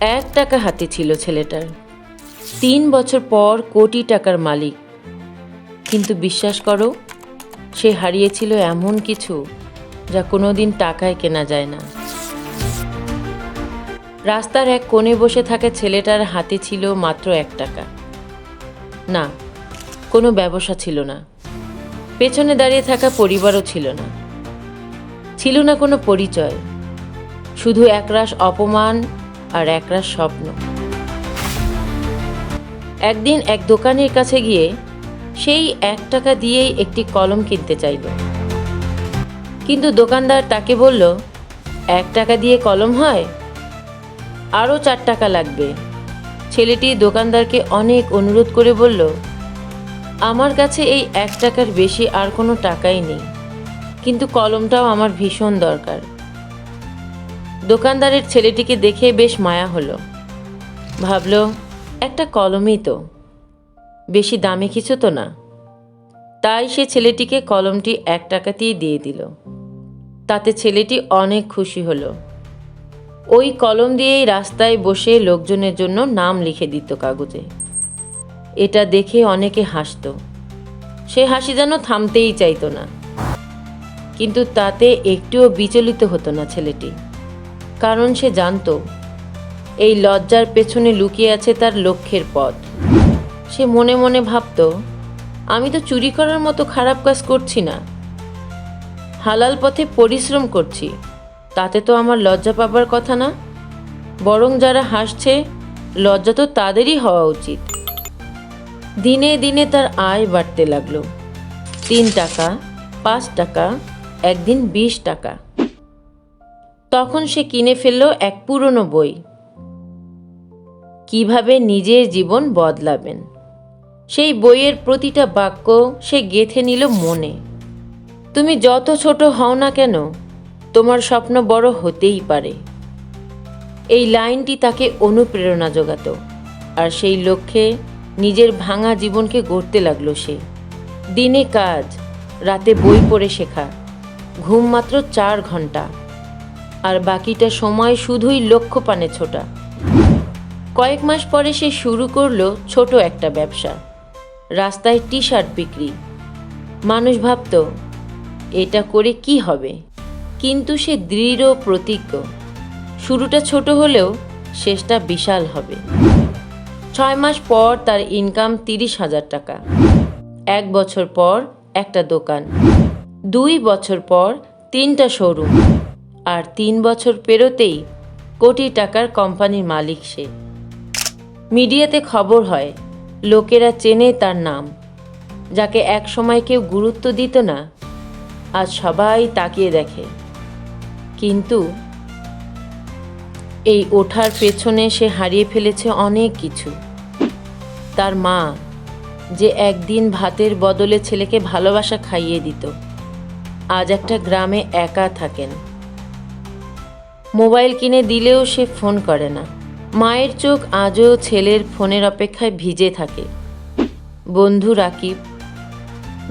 1 টাকা হাতে ছিল ছেলেটার। 3 বছর পর কোটি টাকার মালিক। কিন্তু বিশ্বাস করো, সে হারিয়েছিল এমন কিছু যা কোনোদিন টাকায় কেনা যায় না। রাস্তার এক কোণে বসে থাকা ছেলেটার হাতে ছিল মাত্র 1 টাকা। না, কোনো ব্যবসা ছিল না। পেছনে দাঁড়িয়ে থাকা পরিবারও ছিল না। ছিল না কোনো পরিচয়, শুধু একরাশ অপমান আর একরাশ স্বপ্ন। একদিন এক দোকানের কাছে গিয়ে সেই 1 টাকা দিয়েই একটি কলম কিনতে চাইল, কিন্তু দোকানদার তাকে বলল, 1 টাকা দিয়ে কলম হয়? আরও 4 টাকা লাগবে। ছেলেটি দোকানদারকে অনেক অনুরোধ করে বলল, আমার কাছে এই 1 টাকার বেশি আর কোনো টাকাই নেই, কিন্তু কলমটাও আমার ভীষণ দরকার। দোকানদারের ছেলেটিকে দেখে বেশ মায়া হলো। ভাবল, একটা কলমই তো, বেশি দামি কিছু তো না। তাই সে ছেলেটিকে কলমটি 1 টাকাতেই দিয়ে দিল। তাতে ছেলেটি অনেক খুশি হলো। ওই কলম দিয়েই রাস্তায় বসে লোকজনের জন্য নাম লিখে দিত কাগজে। এটা দেখে অনেকে হাসত। সে হাসি যেন থামতেই চাইতো না। কিন্তু তাতে একটুও বিচলিত হতো না ছেলেটি, কারণ সে জানতো এই লজ্জার পেছনে লুকিয়ে আছে তার লক্ষ্যের পথ। সে মনে মনে ভাবত, আমি তো চুরি করার মতো খারাপ কাজ করছি না, হালাল পথে পরিশ্রম করছি, তাতে তো আমার লজ্জা পাবার কথা না। বরং যারা হাসছে, লজ্জা তো তাদেরই হওয়া উচিত। দিনে দিনে তার আয় বাড়তে লাগলো। 3 টাকা, 5 টাকা, একদিন 20 টাকা। তখন সে কিনে ফেলল এক পুরনো বই, কিভাবে নিজের জীবন বদলাবেন। সেই বইয়ের প্রতিটা বাক্য সে গেঁথে নিল মনে। তুমি যত ছোট হও না কেন, তোমার স্বপ্ন বড় হতেই পারে। এই লাইনটি তাকে অনুপ্রেরণা জোগাত, আর সেই লক্ষ্যে নিজের ভাঙা জীবনকে গড়তে লাগলো সে। দিনে কাজ, রাতে বই পড়ে শেখা, ঘুম মাত্র 4 ঘন্টা, আর বাকিটা সময় শুধুই লক্ষ্যপানে ছোটা। কয়েক মাস পরে সে শুরু করলো ছোট একটা ব্যবসা, রাস্তায় টি-শার্ট বিক্রি। মানুষ ভাবত, এটা করে কি হবে, কিন্তু সে দৃঢ় প্রতিজ্ঞ, শুরুটা ছোট হলেও শেষটা বিশাল হবে। 6 মাস পর তার ইনকাম 30,000 টাকা। 1 বছর পর একটা দোকান, 2 বছর পর 3টা শোরুম, আর 3 বছর পেরোতেই কোটি টাকার কোম্পানির মালিক সে। মিডিয়াতে খবর হয়, লোকেরা চেনে তার নাম। যাকে এক সময় কেউ গুরুত্ব দিত না, আজ সবাই তাকিয়ে দেখে। কিন্তু এই ওঠার পেছনে সে হারিয়ে ফেলেছে অনেক কিছু। তার মা, যে একদিন ভাতের বদলে ছেলেকে ভালোবাসা খাইয়ে দিত, আজ একটা গ্রামে একা থাকেন। মোবাইল কিনে দিলেও সে ফোন করে না। মায়ের চোখ আজও ছেলের ফোনের অপেক্ষায় ভিজে থাকে। বন্ধু রাকিব,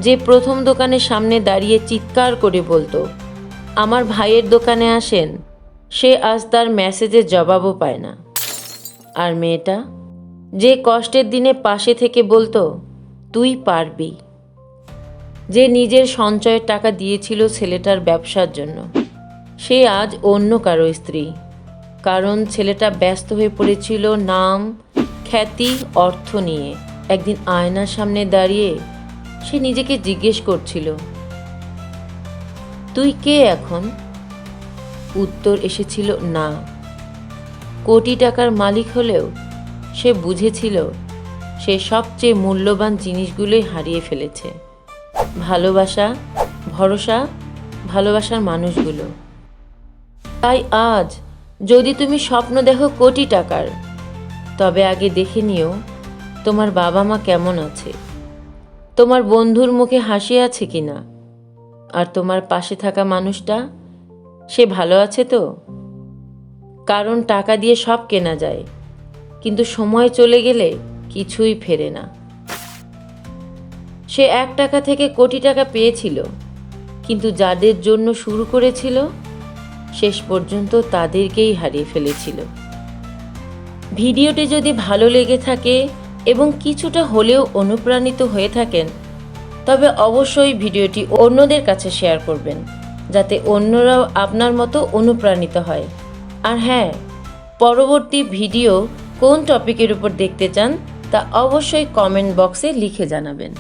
যে প্রথম দোকানের সামনে দাঁড়িয়ে চিৎকার করে বলতো, আমার ভাইয়ের দোকানে আসেন, সে আজ তার মেসেজের জবাবও পায় না। আর মেয়েটা, যে কষ্টের দিনে পাশে থেকে বলতো, তুই পারবি, যে নিজের সঞ্চয়ের টাকা দিয়েছিল ছেলেটার ব্যবসার জন্য, সে আজ অন্য কারো স্ত্রী। কারণ ছেলেটা ব্যস্ত হয়ে পড়েছিল নাম, খ্যাতি, অর্থ নিয়ে। একদিন আয়নার সামনে দাঁড়িয়ে সে নিজেকে জিজ্ঞেস করছিল, তুই কে এখন? উত্তর এসেছিল না। কোটি টাকার মালিক হলেও সে বুঝেছিল সে সবচেয়ে মূল্যবান জিনিসগুলোই হারিয়ে ফেলেছে। ভালোবাসা, ভরসা, ভালোবাসার মানুষগুলো। তাই আজ যদি তুমি স্বপ্ন দেখো কোটি টাকার, তবে আগে দেখে নিও তোমার বাবা মা কেমন আছে, তোমার বন্ধুর মুখে হাসি আছে কিনা, আর তোমার পাশে থাকা মানুষটা, সে ভালো আছে তো। কারণ টাকা দিয়ে সব কেনা যায়, কিন্তু সময় চলে গেলে কিছুই ফেরে না। সে 1 টাকা থেকে কোটি টাকা পেয়েছিল, কিন্তু যাদের জন্য শুরু করেছিল শেষ পর্যন্ত তাদেরকেই হারিয়ে ফেলেছিল। ভিডিওটি যদি ভালো লেগে থাকে এবং কিছুটা হলেও অনুপ্রাণিত হয়ে থাকেন, তবে অবশ্যই ভিডিওটি অন্যদের কাছে শেয়ার করবেন, যাতে অন্যরাও আপনার মতো অনুপ্রাণিত হয়। আর হ্যাঁ, পরবর্তী ভিডিও কোন টপিকের উপর দেখতে চান তা অবশ্যই কমেন্ট বক্সে লিখে জানাবেন।